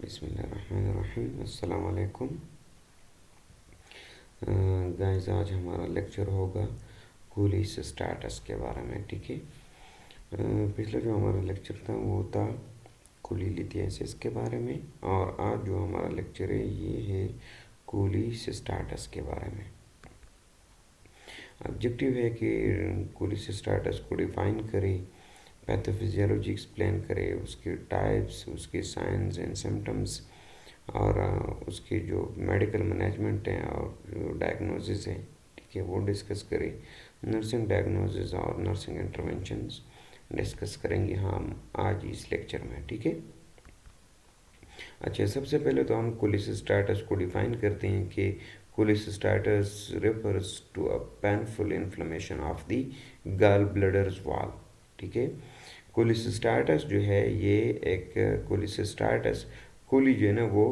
बिस्मिल्लाहिर्रहमानिर्रहीम। अस्सलाम वालेकुम गाइस। आज हमारा लेक्चर होगा कूलिस स्टाटस के बारे में। ठीक है। पिछला जो हमारा लेक्चर था वो था कूली लिथियसिस के बारे में, और आज जो हमारा लेक्चर है ये है कूलिस स्टाटस के बारे में। ऑब्जेक्टिव है कि कूलिस स्टाटस को डिफाइन करें, पैथोफिजियोलॉजी एक्सप्लेन करे, उसके टाइप्स, उसके साइंस एंड सिम्टम्स, और उसकी जो मेडिकल मैनेजमेंट है और जो डायग्नोसिस है, ठीक है, वो डिस्कस करें। नर्सिंग डायग्नोसिस और नर्सिंग इंटरवेंशंस डिस्कस करेंगे हम आज इस लेक्चर में। ठीक है। अच्छा, सबसे पहले तो हम कोलिसिस्टाइटिस को डिफाइन करते हैं कि cholecystitis refers to a painful inflammation of the gall bladder's wall. ठीक है। कोलिसिस्टाइटिस जो है ये एक कोलिसिस्टाइटिस, कोली जो है ना वो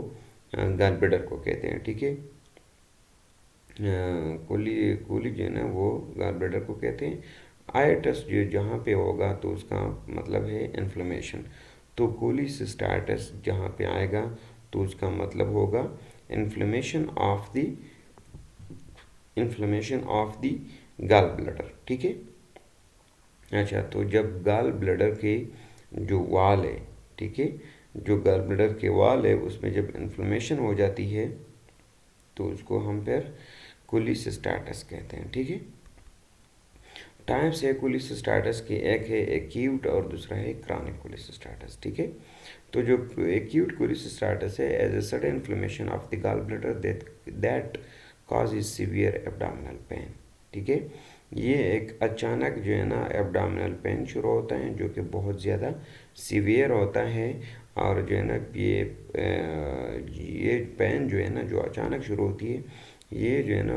गॉल ब्लैडर को कहते हैं। ठीक है। कोली कोली जो है ना वो गॉल ब्लैडर को कहते हैं। आइटिस जो जहाँ पे होगा तो उसका मतलब है इन्फ्लेमेशन। तो कोलिसिस्टाइटिस जहाँ पे आएगा तो उसका मतलब होगा inflammation of the gall bladder. ठीक है। अच्छा, तो जब गॉल ब्लैडर के जो वाल है, ठीक है, जो गॉल ब्लैडर के वाल है उसमें जब इन्फ्लेमेशन हो जाती है तो उसको हम फिर कोलिसिस्टाइटिस कहते हैं। ठीक है। टाइप्स है कोलिसिस्टाइटिस के, एक है एक्यूट और दूसरा है क्रॉनिक कोलिसिस्टाइटिस। ठीक है। तो जो एक्यूट कोलिसिस्टाइटिस है as a sudden inflammation of the gall bladder that causes severe abdominal pain. ठीक है। ये एक अचानक जो है ना एब्डोमिनल पेन शुरू होता है जो कि बहुत ज़्यादा सीवियर होता है, और जो है ना ये पेन जो है ना जो अचानक शुरू होती है ये जो है ना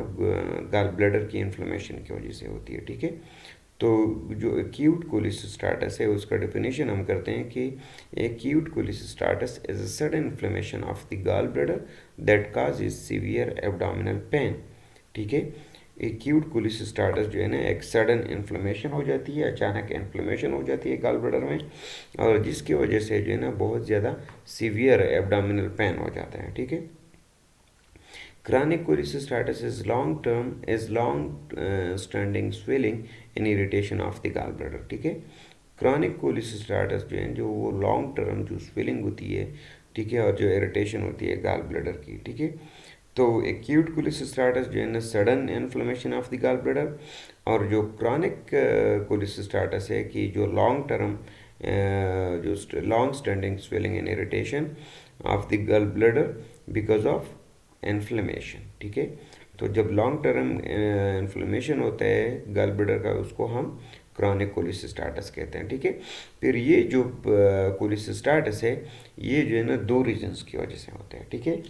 गॉल ब्लैडर की इन्फ्लेमेशन की वजह से होती है। ठीक है। तो जो एक्यूट कोलिसिस्टाइटिस है उसका डेफिनेशन हम करते हैं कि acute cholecystitis is a sudden inflammation of the gall bladder that causes severe abdominal pain. ठीक है। एक्यूट कोलिसिस्टाइटिस जो है ना एक सडन इन्फ्लेमेशन हो जाती है, अचानक इन्फ्लेमेशन हो जाती है गॉल ब्लैडर में, और जिसकी वजह से जो है ना बहुत ज़्यादा सीवियर एब्डोमिनल पेन हो जाता है। ठीक है। Chronic cholecystitis is long standing swelling and irritation of the gallbladder। ठीक है। क्रॉनिक कोलिसिस्टाइटिस जो है जो वो लॉन्ग टर्म जो स्वेलिंग होती है, ठीक है, और जो इरिटेशन होती है गॉल ब्लैडर की। ठीक है। तो एक्यूट कोलिसिस्टाइटिस जो है ना sudden inflammation of the gall bladder, और जो क्रॉनिक कोलिसिस्टाइटिस है कि जो लॉन्ग टर्म जो long standing swelling and irritation of the gall bladder because of inflammation. ठीक है। तो जब लॉन्ग टर्म इन्फ्लेमेशन होता है गॉल ब्लैडर का उसको हम क्रॉनिक कोलिसिस्टाइटिस कहते हैं। ठीक है। फिर ये जो कोलिसिस्टाइटिस है ये जो है ना दो रीजंस की वजह से होते हैं। ठीक है।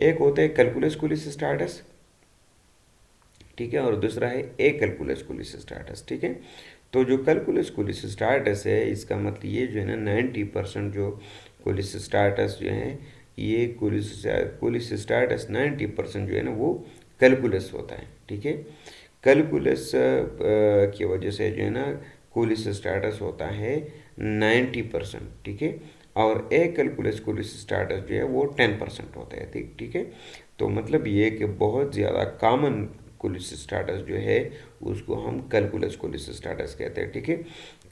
एक होता है कैलकुलस कोलिसिस्टाइटिस, ठीक है, और दूसरा है ए कैलकुलस कोलिसिस्टाइटिस। ठीक है। तो जो कैलकुलस कोलिसिस्टाइटिस है इसका मतलब ये जो है ना 90% जो कोलिसिस्टाइटिस जो है ये कोलिसिस्टाइटिस 90% जो है ना वो कैलकुलस होता है। ठीक है। कैलकुलस की वजह से जो है ना कोलिसिस्टाइटिस होता है 90%। ठीक है। और ए कैलकुलस कोलिसिस्टाइटिस जो है वो 10% होता है। ठीक ठीक है। तो मतलब ये कि बहुत ज़्यादा कॉमन कोलिसिस्टाइटिस जो है उसको हम कैलकुलस कोलिसिस्टाइटिस कहते हैं। ठीक है।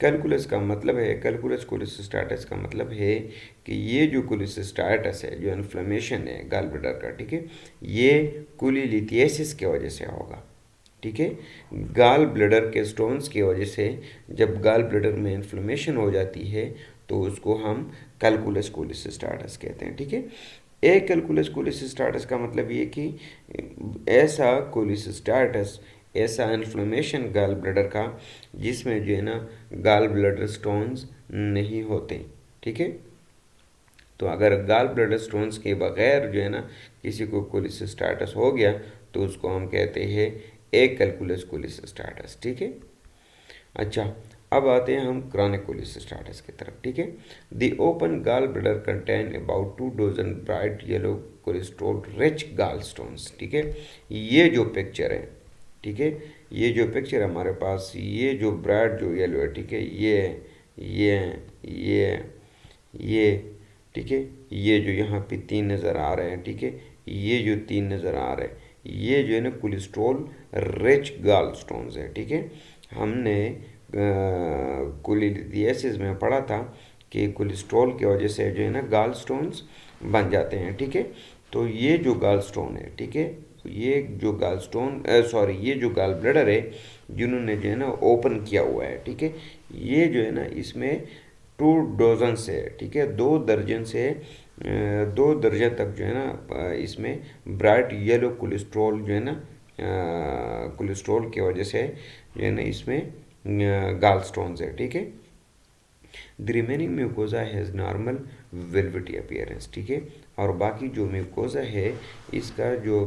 कैलकुलस कोलिसिस्टाइटिस का मतलब है कि ये जो कोलिसिस्टाइटिस है जो इन्फ्लेमेशन है गॉल ब्लैडर का, ठीक है, ये कोलिलिथियसिस की वजह से होगा। ठीक है। गॉल ब्लैडर के स्टोन्स की वजह से जब गॉल ब्लैडर में इन्फ्लेमेशन हो जाती है तो उसको हम कैलकुलस कोलिसिस्टाइटिस कहते हैं। ठीक है। ए कैलकुलस कोलिसिस्टाइटिस का मतलब ये कि ऐसा कोलिसिस्टाइटिस, ऐसा इन्फ्लेमेशन गॉल ब्लैडर का जिसमें जो है ना गॉल ब्लैडर स्टोन्स नहीं होते। ठीक है। तो अगर गॉल ब्लैडर स्टोन्स के बगैर जो है ना किसी को कोलिसिस्टाइटिस हो गया तो उसको हम कहते हैं ए कैलकुलस कोलिसिस्टाइटिस। ठीक है। अच्छा, अब आते हैं हम क्रॉनिक कोलिसिस्टाइटिस की तरफ। ठीक है। The open gall bladder contain about 2 dozen bright yellow cholesterol rich gallstones. ठीक है। ये जो पिक्चर है, ठीक है, ये जो पिक्चर हमारे पास, ये जो ब्राइट जो येलो है, ठीक है, ये ये ठीक है। ये जो यहाँ पे 3 नज़र आ रहे हैं, ठीक है, ये जो 3 नज़र आ रहे हैं, ये जो है ना कोलेस्ट्रॉल रिच गाल स्टोन्स है, ठीक है। हमने कोलिलिथियासिस में पढ़ा था कि कोलेस्ट्रॉल की वजह से जो है ना गाल स्टोन्स बन जाते हैं, ठीक है। तो ये जो गाल स्टोन है, ठीक है, ये जो गाल स्टोन सॉरी ये जो गाल ब्लैडर है जिन्होंने जो है ना ओपन किया हुआ है, ठीक है, ये जो है ना इसमें 2 डजन से, ठीक है, 2 दर्जन से 2 दर्जन तक जो है ना इसमें ब्राइट येलो कोलेस्ट्रॉल जो है ना कोलेस्ट्रॉल की वजह से जो है ना इसमें गाल स्टोन्स है, ठीक है। The remaining mucosa has normal velvety appearance, ठीक है। और बाकी जो म्यूकोजा है इसका जो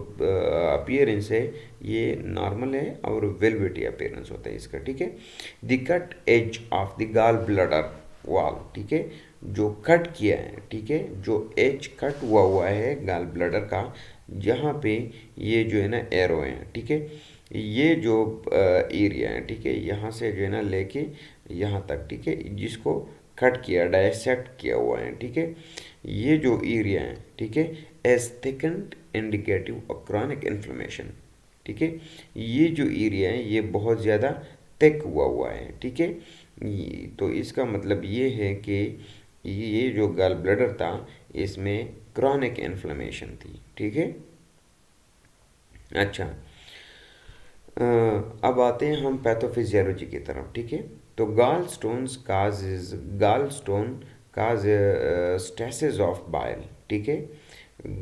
अपीयरेंस है ये नॉर्मल है और वेलवेटी अपीयरेंस होता है इसका, ठीक है। The cut edge of the gall bladder wall, ठीक है, जो कट किया है, ठीक है, जो एज कट हुआ है गाल ब्लडर का, जहाँ पे ये जो है ना एरो है, ठीक है, ये जो एरिया है, ठीक है, यहाँ से जो है ना लेके यहाँ तक, ठीक है, जिसको कट किया डायसेक्ट किया हुआ है, ठीक है, ये जो एरिया है, ठीक है, as thickened indicative of chronic inflammation, ठीक है, ये जो एरिया है ये बहुत ज़्यादा थिक हुआ है, ठीक है। तो इसका मतलब ये है कि ये जो गॉल ब्लैडर था इसमें क्रॉनिक इन्फ्लेमेशन थी, ठीक है। अच्छा, अब आते हैं हम पैथोफिजियोलॉजी की तरफ, ठीक है। तो गाल stone cause stasis of bile, ठीक है,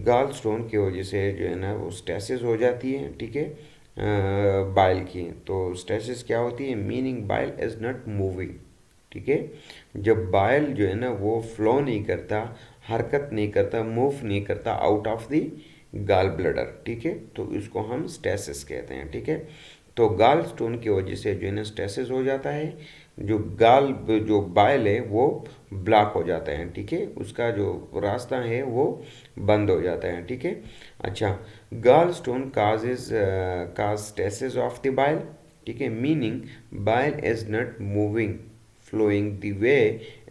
गाल स्टोन की वजह से जो है ना वो स्टेसिस हो जाती है, ठीक है, बाइल की। तो स्टेसिस क्या होती है, meaning bile is not moving, ठीक है, जब बाइल जो है ना वो फ्लो नहीं करता, हरकत नहीं करता, मूव नहीं करता out of the gall bladder, ठीक है, तो इसको हम स्टेसिस कहते हैं, ठीक है। तो गाल स्टोन की वजह से जो है ना स्टेसिस हो जाता है, जो बाइल है वो ब्लॉक हो जाता है, ठीक है, उसका जो रास्ता है वो बंद हो जाता है, ठीक है। अच्छा, गाल stone cause stasis of the bile, ठीक है, meaning bile is not moving flowing the way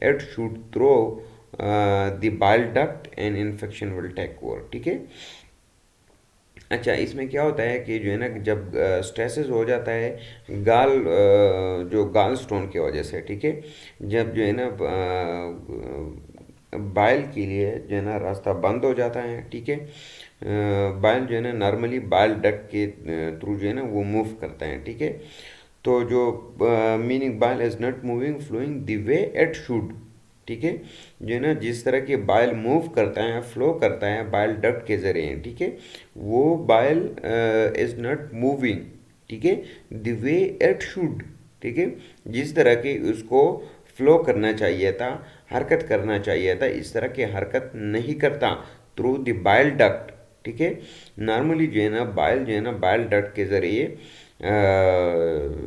it should through the bile duct and infection will take over, ठीक है। अच्छा, इसमें क्या होता है कि जो है ना जब स्ट्रेसेस हो जाता है जो गाल स्टोन की वजह से, ठीक है, जब जो है ना बाइल के लिए जो है ना रास्ता बंद हो जाता है, ठीक है, बाइल जो है ना नॉर्मली बाइल डक्ट के थ्रू जो है ना वो मूव करता है, ठीक है। तो जो meaning bile is not moving flowing the way it should, ठीक है, जो है ना जिस तरह के बाइल मूव करता है फ्लो करता है बाइल डक्ट के जरिए, ठीक है, वो बाइल इज नॉट मूविंग, ठीक है, द वे इट शुड, ठीक है, जिस तरह के उसको फ्लो करना चाहिए था, हरकत करना चाहिए था, इस तरह की हरकत नहीं करता थ्रू द बाइल डक्ट, ठीक है। नॉर्मली जो है ना बाइल डक्ट के जरिए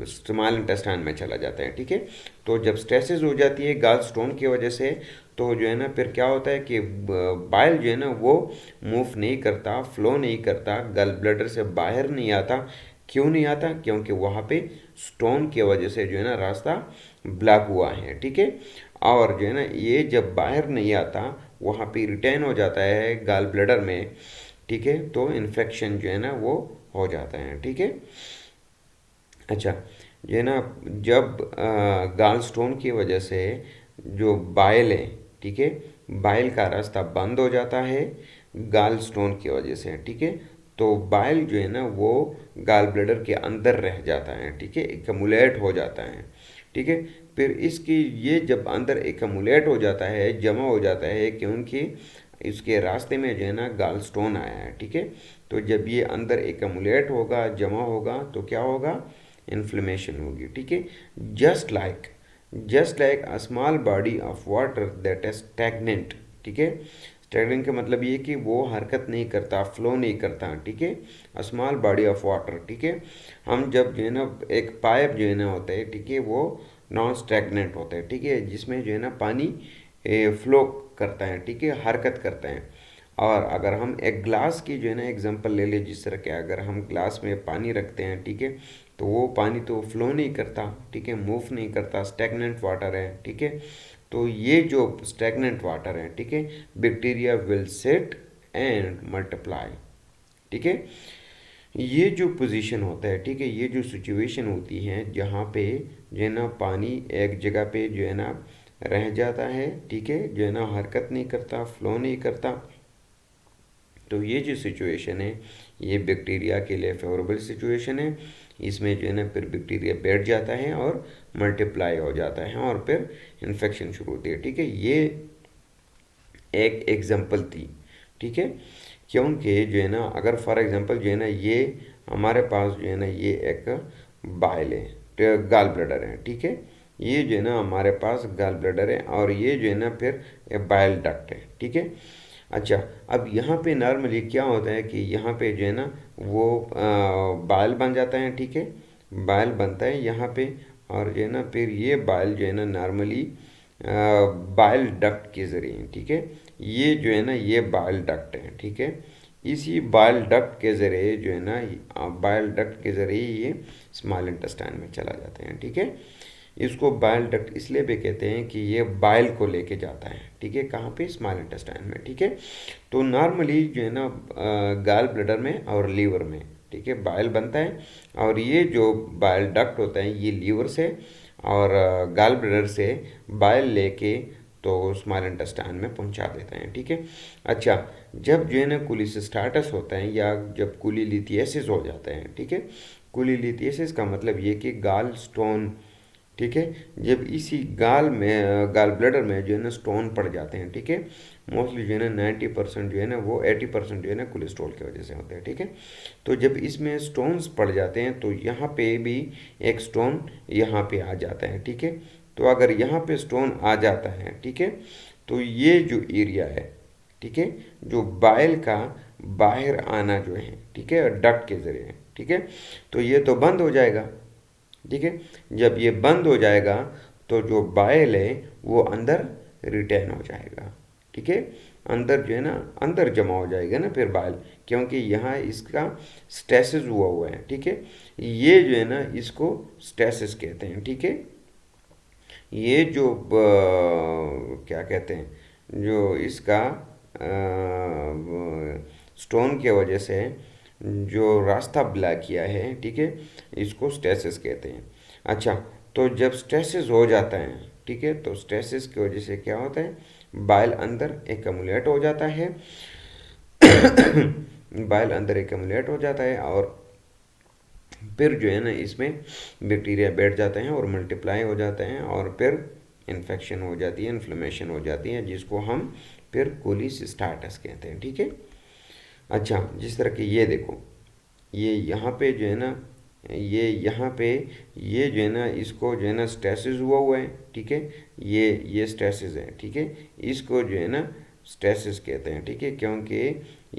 स्मॉल इंटेस्टाइन में चला जाता है, ठीक है। तो जब स्ट्रेसेस हो जाती है गाल स्टोन की वजह से, तो जो है ना फिर क्या होता है कि बाइल जो है ना वो मूव नहीं करता, फ्लो नहीं करता, गल ब्लैडर से बाहर नहीं आता। क्यों नहीं आता? क्योंकि वहाँ पे स्टोन की वजह से जो है ना रास्ता ब्लॉक हुआ है, ठीक है। और जो है ना ये जब बाहर नहीं आता वहाँ पे रिटेन हो जाता है गाल ब्लैडर में, ठीक है, तो इन्फेक्शन जो है ना वो हो जाता है, ठीक है। अच्छा, ये ना जब गाल स्टोन की वजह से जो बाइल है, ठीक है, बाइल का रास्ता बंद हो जाता है गाल स्टोन की वजह से, ठीक है, तो बाइल जो है ना वो गाल ब्लैडर के अंदर रह जाता है, ठीक है, एकमुलेट हो जाता है, ठीक है। फिर इसकी ये जब अंदर एकमुलेट हो जाता है, जमा हो जाता है, क्योंकि इसके रास्ते में जो है ना गाल स्टोन आया है, ठीक है, तो जब ये अंदर एकमुलेट होगा, जमा होगा, तो क्या होगा, इन्फ्लेमेशन होगी, ठीक है। Just like a small body of water that is stagnant, ठीक है, स्टैग्नेंट का मतलब ये कि वो हरकत नहीं करता, फ्लो नहीं करता, ठीक है, a small body of water, ठीक है। हम जब जो है ना एक पाइप जो है ना होता है, ठीक है, वो नॉन स्टैग्नेंट होता है, ठीक है, जिसमें जो है ना पानी फ्लो करता है, ठीक है, हरकत करता है। और अगर हम एक ग्लास की जो है ना एग्जांपल ले ले, जिस तरह के अगर हम ग्लास में पानी रखते हैं, ठीक है, तो वो पानी तो फ्लो नहीं करता, ठीक है, मूव नहीं करता, स्टैग्नेंट वाटर है, ठीक है। तो ये जो स्टैग्नेंट वाटर है, ठीक है, bacteria will set and multiply, ठीक है। ये जो पोजीशन होता है, ठीक है, ये जो सिचुएशन होती है जहाँ पे जो है ना पानी एक जगह पे जो है ना रह जाता है, ठीक है, जो है ना हरकत नहीं करता, फ्लो नहीं करता, तो ये जो सिचुएशन है ये बैक्टीरिया के लिए फेवरेबल सिचुएशन है। इसमें जो है ना फिर बैक्टीरिया बैठ जाता है और मल्टीप्लाई हो जाता है और फिर इन्फेक्शन शुरू होती है, ठीक है। ये एक एग्जांपल थी, ठीक है, क्योंकि जो है ना अगर फॉर एग्जांपल जो है ना ये हमारे पास जो है ना ये एक बाइल है, तो गाल ब्लैडर है, ठीक है, ये जो है ना हमारे पास गाल ब्लैडर है और ये जो है ना फिर बाइल डक्ट है, ठीक है। अच्छा, अब यहाँ पे नॉर्मली क्या होता है कि यहाँ पे जो है ना वो बाइल बन जाता है, ठीक है, बाइल बनता है यहाँ पे, और जो है ना फिर ये बाइल जो है ना नॉर्मली बाइल डक्ट के ज़रिए, ठीक है, ये जो है ना ये बाइल डक्ट है, ठीक है, इसी बाइल डक्ट के ज़रिए जो है ना बाइल डक्ट के ज़रिए ये स्मॉल इंटेस्टाइन में चला जाते हैं, ठीक है। इसको बाइल डक्ट इसलिए भी कहते हैं कि ये बाइल को लेके जाता है, ठीक है, कहाँ पे, स्मॉल इंटेस्टाइन में, ठीक है। तो नॉर्मली जो है ना गाल ब्लैडर में और लीवर में, ठीक है, बाइल बनता है, और ये जो बाइल डक्ट होता है ये लीवर से और गाल ब्लैडर से बाइल लेके तो स्मॉल इंटेस्टाइन में पहुंचा देते हैं, ठीक है। अच्छा, जब जो है ना कोलिसिस्टार्टस होता है या जब कोलिलिथिएसिस हो जाता है, ठीक है, कोलिलिथिएसिस का मतलब ये कि गाल स्टोन, ठीक है, जब इसी गाल में गाल ब्लैडर में जो है ना स्टोन पड़ जाते हैं, ठीक है, मोस्टली जो है ना 90% जो है ना वो 80% जो है ना कोलेस्ट्रॉल की वजह से होते हैं, ठीक है। तो जब इसमें स्टोन्स पड़ जाते हैं तो यहाँ पे भी एक स्टोन यहाँ पे आ जाता है, ठीक है। तो अगर यहाँ पे स्टोन आ जाता है, ठीक है, तो ये जो एरिया है, ठीक है, जो बाइल का बाहर आना जो है, ठीक है, डक्ट के जरिए, ठीक है, तो ये तो बंद हो जाएगा, ठीक है। जब ये बंद हो जाएगा तो जो बाइल है वो अंदर रिटेन हो जाएगा, ठीक है, अंदर जो है ना अंदर जमा हो जाएगा ना फिर बाइल, क्योंकि यहाँ इसका स्टेसिस हुआ है, ठीक है। ये जो है ना इसको स्टेसिस कहते हैं, ठीक है। ये जो क्या कहते हैं, जो इसका स्टोन के वजह से जो रास्ता ब्लॉक किया है, ठीक है, इसको स्टेसिस कहते हैं। अच्छा, तो जब स्टेसिस हो जाता है, ठीक है, तो स्टेसिस की वजह से क्या होता है, बाइल अंदर एकमुलेट हो जाता है बाइल अंदर एकमुलेट हो जाता है और फिर जो है ना इसमें बैक्टीरिया बैठ जाते हैं और मल्टीप्लाई हो जाते हैं और फिर इन्फेक्शन हो जाती है, इन्फ्लेमेशन हो जाती है, जिसको हम फिर कोलिसिस्टार्टस कहते हैं, ठीक है। अच्छा, जिस तरह कि ये देखो, ये यहाँ पे जो है ना ये यहाँ पे ये जो है ना इसको जो है ना स्टेसिस हुआ है, ठीक है, ये स्टेसिस है, ठीक है, इसको जो है ना स्टेसिस कहते हैं, ठीक है, क्योंकि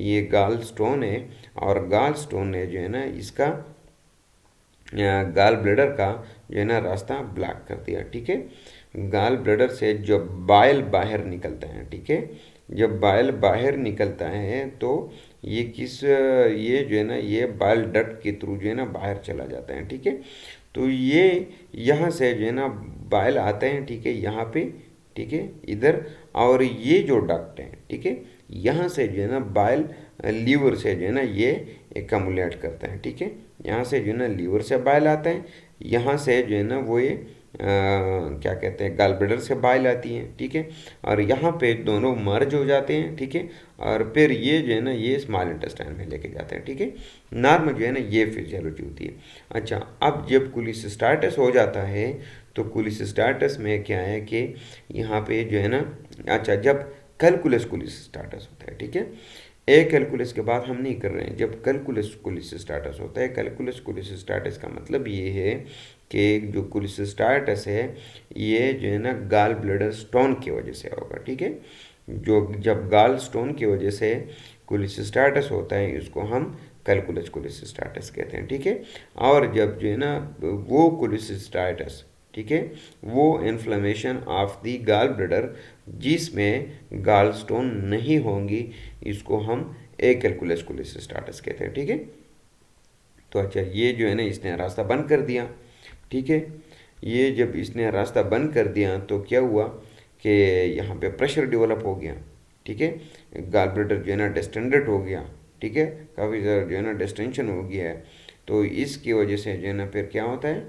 ये गाल स्टोन है और गाल स्टोन ने जो है ना इसका गाल ब्लैडर का जो है ना रास्ता ब्लॉक कर दिया, ठीक है। गाल ब्लैडर से जब बाइल बाहर निकलता है, ठीक है, जब बाइल बाहर निकलता है तो ये जो है ना ये बाइल डक्ट के थ्रू जो है ना बाहर चला जाता है, ठीक है। तो ये यहाँ से जो है ना बाइल आते हैं, ठीक है, यहाँ पे, ठीक है, इधर, और ये जो डक्ट है, ठीक है, यहाँ से जो है ना बाइल लीवर से जो है ना ये एकमुलेट करता है, ठीक है, यहाँ से जो है ना लीवर से बाइल आता है, यहाँ से जो है ना वो ये क्या कहते हैं गाल ब्लैडर से बाइल आती है, ठीक है, और यहाँ पे दोनों मर्ज हो जाते हैं, ठीक है, और फिर ये जो है ना ये स्मॉल इंटेस्टाइन में लेके जाते हैं, ठीक है। नॉर्मल जो है ना ये फिजियोलॉजी होती है। अच्छा, अब जब कोलिसिस्टार्टस हो जाता है तो कोलिसिस्टार्टस में क्या है कि यहाँ पे जो है ना, अच्छा, जब कैलकुलस कोलिसिस्टार्टस होता है, ठीक है, एक कैलकुलस के बाद हम नहीं कर रहे हैं, जब कैलकुलस कोलिसिस्टार्टस होता है, कैलकुलस कोलिसिस्टार्टस का मतलब ये है कि जो कोलिसिस्टार्टस है ये जो है ना गाल ब्लैडर स्टोन की वजह से होगा, ठीक है। जो जब गाल स्टोन की वजह से कोलिसिस्टार्टस होता है इसको हम कैलकुलस कोलिसिस्टार्टस कहते हैं, ठीक है। और जब जो है ना वो कोलिसिस्टार्टस, ठीक है, वो inflammation of the gall bladder जिसमें गाल स्टोन नहीं होंगी, इसको हम ए कैलकुलस कोलिसिस्टार्टस कहते हैं, ठीक है। तो अच्छा, ये जो है ना इसने रास्ता बंद कर दिया, ठीक है, ये जब इसने रास्ता बंद कर दिया तो क्या हुआ कि यहाँ पे प्रेशर डेवलप हो गया, ठीक है, गाल ब्लैडर जो है ना डिस्टेंडेड हो गया, ठीक है, काफ़ी ज़्यादा जो है ना डिस्टेंशन हो गया है, तो इसकी वजह से जो है ना फिर क्या होता है,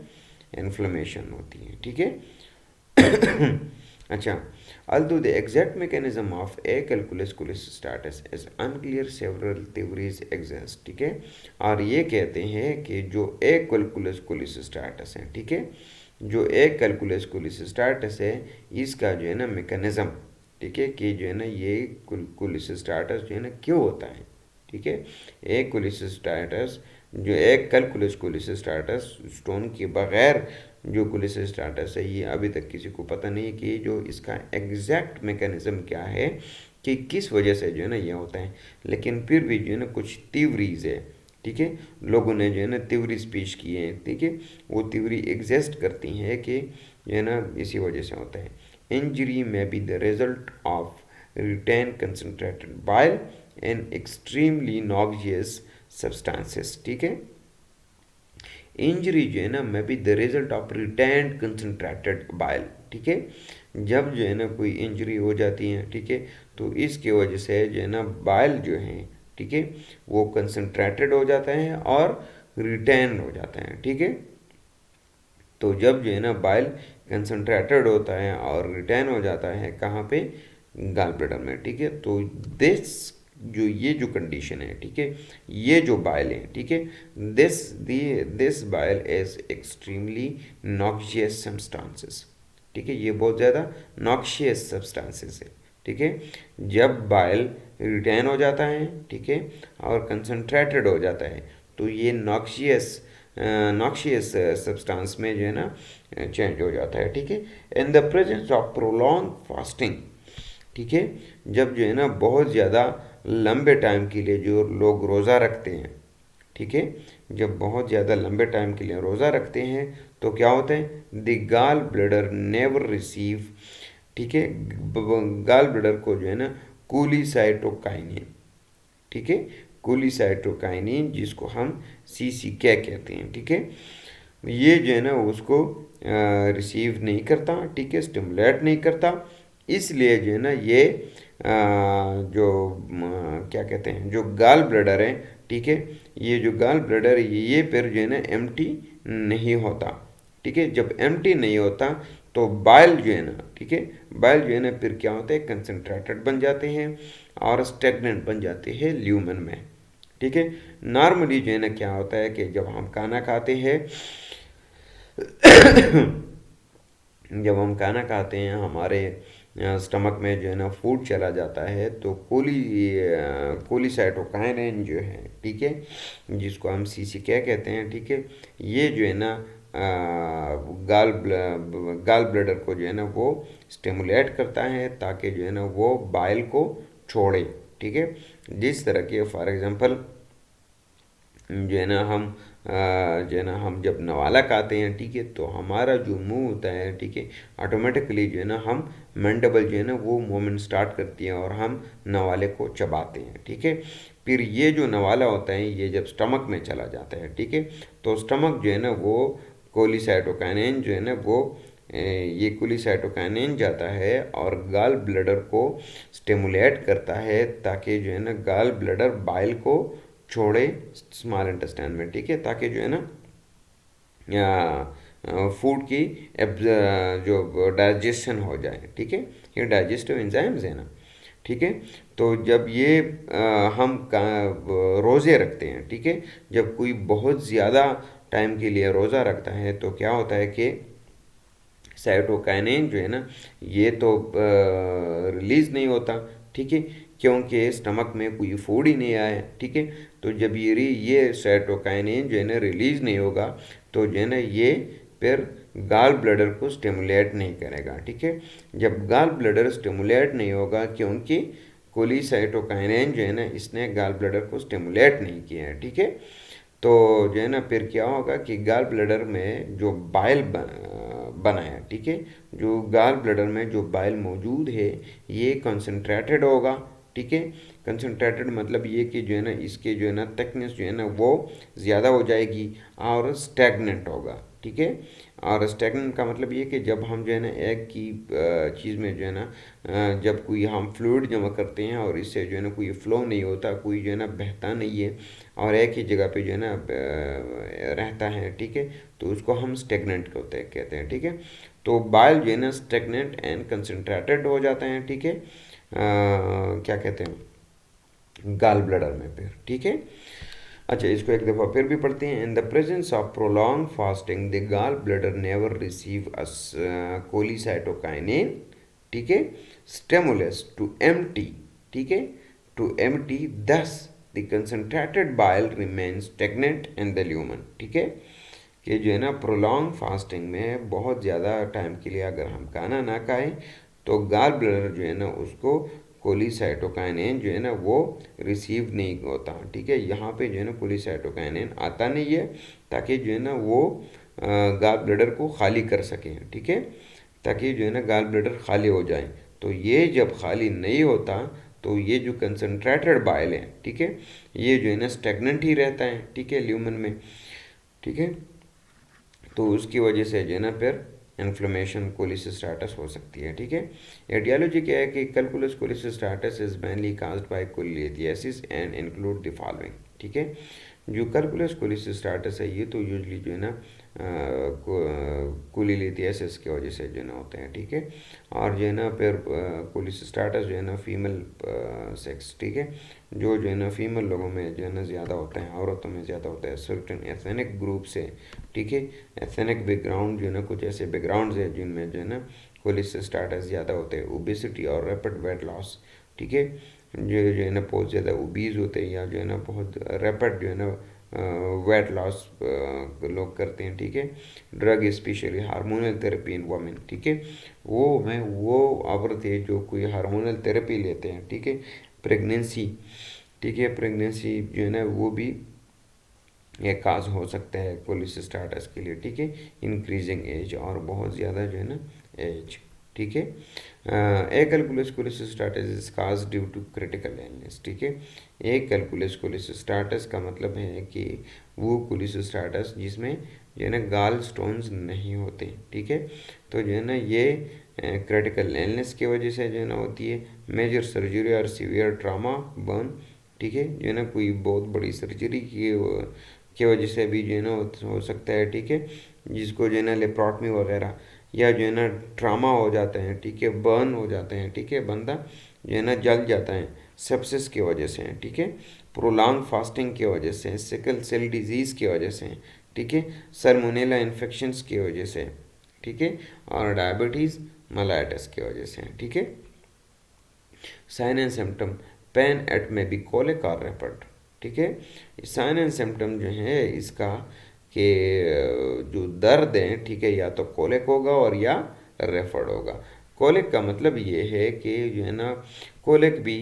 इन्फ्लेमेशन होती है, ठीक है। अच्छा, although the exact mechanism of acalculous cholecystitis is unclear, several theories exist, ठीक है। और ये कहते हैं कि जो acalculous cholecystitis है, ठीक है, जो acalculous cholecystitis है, इसका जो है ना मैकेनिज्म, ठीक है, कि जो है ना ये cholecystitis जो है ना क्यों होता है, ठीक है। एक cholecystitis, जो एक कैलकुलस कोलिसिस्टार्टस स्टोन के बगैर जो कोलिसिस्टार्टस है, ये अभी तक किसी को पता नहीं कि जो इसका एग्जैक्ट मैकेनिज्म क्या है, कि किस वजह से जो है ना ये होता है। लेकिन फिर भी जो है ना कुछ थ्योरीज है, ठीक है, लोगों ने जो है ना थ्योरीज पेश किए हैं, ठीक है, वो थ्योरी एग्जिस्ट करती हैं कि जो है ना इसी वजह से होता है। इंजरी में be the result of retained concentrated bile and extremely noxious substances, ठीक है। इंजरी जो है ना may be the result of retained concentrated bile, ठीक है, जब जो है ना कोई इंजरी हो जाती है, ठीक है, तो इसके वजह से जो है ना बाइल जो है, ठीक है, वो कंसनट्रेटेड हो जाता है और रिटेन हो जाता है, ठीक है। तो जब जो है ना बाइल कंसनट्रेटेड होता है और रिटेन हो जाता है कहाँ पे, गाल ब्लैडर में, ठीक है, तो दिस जो ये जो कंडीशन है, ठीक है, ये जो बाइल है, ठीक है, this bile is extremely noxious substances, ठीक है, ये बहुत ज़्यादा नॉक्सियस सब्सटेंसेस है, ठीक है। जब बाइल रिटेन हो जाता है, ठीक है, और कंसनट्रेटेड हो जाता है, तो ये नॉक्सियस सब्सटेंस में जो है ना चेंज हो जाता है, ठीक है। इन the presence of prolong fasting, ठीक है, जब जो है ना बहुत ज़्यादा लंबे टाइम के लिए जो लोग रोज़ा रखते हैं, ठीक है, जब बहुत ज़्यादा लंबे टाइम के लिए रोज़ा रखते हैं, तो क्या होता है, the gall bladder never receive, ठीक है, गाल ब्लैडर को जो है ना कोलिसाइटोकाइनिन, ठीक है, कोलिसाइटोकाइनिन जिसको हम CCK कहते हैं, ठीक है, ये जो है ना उसको रिसीव नहीं करता, ठीक है, स्टिमुलेट नहीं करता, इसलिए जो है ना ये जो क्या कहते हैं, जो गाल ब्लैडर है, ठीक है, ये जो गाल ब्लैडर है ये फिर जो है ना एम्प्टी नहीं होता, ठीक है। जब एम्प्टी नहीं होता तो बाइल जो है ना, ठीक है, बाइल जो है ना फिर क्या होता है, कंसनट्रेटेड बन जाते हैं और स्टेगनेंट बन जाते हैं ल्यूमेन में, ठीक है। नॉर्मली जो है ना क्या होता है कि जब हम खाना खाते हैं जब हम खाना खाते हैं हमारे स्टमक में जो है ना फूड चला जाता है, तो कोलिसाइटोकाइनिन जो है, ठीक है, जिसको हम CCK कहते हैं, ठीक है, ये जो है ना गाल ब्लैडर को जो है ना वो स्टिमुलेट करता है ताकि जो है ना वो बाइल को छोड़े, ठीक है। जिस तरह के फॉर एग्जांपल जो है ना हम जो है ना हम जब नवाला खाते हैं, ठीक है, तो हमारा जो मुंह होता है, ठीक है, ऑटोमेटिकली जो है ना हम मैंडिबल जो है ना वो मूवमेंट स्टार्ट करती है और हम नवाले को चबाते हैं, ठीक है। फिर ये जो नवाला होता है ये जब स्टमक में चला जाता है, ठीक है, तो स्टमक जो है ना वो कोलिसाइटोकाइनिन जो है ना वो ये कोलिसाइटोकाइनिन जाता है और गाल ब्लैडर को स्टिमुलेट करता है ताकि जो है ना गाल ब्लैडर बाइल को छोड़े स्मॉल इंटेस्टाइन में, ठीक है, ताकि जो है ना फूड की जो डाइजेशन हो जाए, ठीक है, ये डाइजेस्टिव एंजाइम्स है ना, ठीक है। तो जब ये हम रोज़े रखते हैं, ठीक है, जब कोई बहुत ज़्यादा टाइम के लिए रोज़ा रखता है तो क्या होता है कि साइटोकाइनिन जो है ना ये तो रिलीज़ नहीं होता, ठीक है, क्योंकि स्टमक में कोई फूड ही नहीं आया, ठीक है। तो जब ये साइटोकाइनिन जो है ना रिलीज़ नहीं होगा तो जो है ना ये फिर गाल ब्लैडर को स्टिमुलेट नहीं करेगा, ठीक है। जब गाल ब्लैडर स्टिमुलेट नहीं होगा क्योंकि कोलिसाइटोकाइनिन जो है ना इसने गाल ब्लैडर को स्टिमुलेट नहीं किया है, ठीक है, तो जो है ना फिर क्या होगा कि गाल ब्लैडर में जो बाइल बना है, ठीक है, जो गाल ब्लैडर में जो बाइल मौजूद है ये कंसनट्रेटेड होगा, ठीक है। कंसनट्रेटेड मतलब ये कि जो है ना इसके जो है ना थिकनेस जो है ना वो ज़्यादा हो जाएगी और स्टैगनेंट होगा, ठीक है। और स्टैग्नेंट का मतलब ये कि जब हम जो है ना एक की चीज़ में जो है ना जब कोई हम फ्लूइड जमा करते हैं और इससे जो है ना कोई फ्लो नहीं होता, कोई जो है ना बहता नहीं है और एक ही जगह पे जो है ना रहता है, ठीक है, तो उसको हम स्टैग्नेंट कहते हैं, ठीक है। तो बाइल जो है ना स्टैग्नेंट एंड कंसनट्रेटेड हो जाते हैं, ठीक है, क्या कहते हैं, गाल ब्लैडर में फिर, ठीक है। अच्छा, इसको एक दफ़ा फिर भी पढ़ते हैं। In the presence of prolong fasting the gall bladder never receive us cholecystokinin, ठीक है, स्टिमुलस टू एम्प्टी, ठीक है, to empty, thus the concentrated bile remain stagnant in the lumen, ठीक है। कि जो है ना प्रोलॉन्ग फास्टिंग में बहुत ज़्यादा टाइम के लिए अगर हम खाना ना खाएं तो गाल ब्लैडर जो है ना उसको कोलिसाइटोकाइनिन जो है ना वो रिसीव नहीं होता, ठीक है। यहाँ पे जो है ना कोलिसाइटोकाइनिन आता नहीं है ताकि जो है ना वो गाल ब्लैडर को खाली कर सकें, ठीक है, ताकि जो है ना गाल ब्लैडर खाली हो जाए। तो ये जब खाली नहीं होता तो ये जो कंसनट्रेटेड बाइल है, ठीक है, ये जो है ना स्टेगनेंट ही रहता है, ठीक है, ल्यूमन में, ठीक है। तो उसकी वजह से जो है ना फिर इन्फ्लेमेशन कोलिसिस्टाइटिस हो सकती है, ठीक है। एटियोलॉजी क्या है कि calculous cholecystitis is mainly caused by cholelithiasis and include the following, ठीक है। जो कैलकुलस कोलिसिस्टाइटिस है ये तो यूजली जो है ना कोलिलिथियासिस की वजह से जो है ना होते हैं, ठीक है। और जो है ना फिर कोलिसिस्टाइटिस जो है ना फीमेल सेक्स, ठीक है, जो है ना फीमेल लोगों में जो है ना ज़्यादा होता है, औरतों में ज़्यादा होता है, सर्टेन एथनिक ग्रुप से, ठीक है। एथनिक बैकग्राउंड जो है ना कुछ ऐसे बैकग्राउंड्स है जिनमें जो है ना कोलिसिस्टाइटिस ज़्यादा होते हैं, ओबेसिटी और रैपिड वेट लॉस, ठीक है, जो है ना बहुत ज़्यादा ओबीज होते हैं या जो है ना बहुत रैपिड जो है ना वेट लॉस लोग करते हैं, ठीक है। ड्रग स्पेशली हार्मोनल थेरेपी इन वुमेन, ठीक है, वो औरत है जो कोई हार्मोनल थेरेपी लेते हैं, ठीक है, प्रेगनेंसी, ठीक है, प्रेगनेंसी जो है ना वो भी एक काज हो सकता है कोलिसिस्टाइटिस के लिए, ठीक है, इंक्रीजिंग एज और बहुत ज़्यादा जो है ना एज, ठीक है। Acalculous cholecystitis is cause due to critical illness, ठीक है। ए कैलकुलस कोलिसिस्टाइटिस का मतलब है कि वो कोलिसिस्टाइटिस जिसमें जो है ना गाल स्टोन्स नहीं होते, ठीक है, तो जो है ना ये क्रिटिकल इलनेस की वजह से जो है ना होती है। मेजर सर्जरी और सीवियर ट्रामा बर्न, ठीक है, जो है ना कोई बहुत बड़ी सर्जरी की वजह से भी जो है ना हो सकता है, ठीक है, जिसको जो है ना लेप्रोटमी वगैरह या जो है ना ट्रामा हो जाते हैं, ठीक है, बर्न हो जाते हैं, ठीक है, बंदा जो है ना जल जाता है सेप्सिस की वजह से, ठीक है, प्रोलॉन्ग फास्टिंग की वजह से, सिकल सेल डिजीज़ की वजह से, ठीक है, सल्मोनेला इन्फेक्शंस की वजह से, ठीक है, और डायबिटीज़ मेलाइटिस की वजह से, ठीक है। Sign and symptom, pain at may be colic और रेपर्ड, ठीक है। साइन एंड सिम्टम जो है इसका कि जो दर्द है, ठीक है, या तो कोलिक होगा और या रेफर्ड होगा। कोलिक का मतलब ये है कि जो है ना कोलिक भी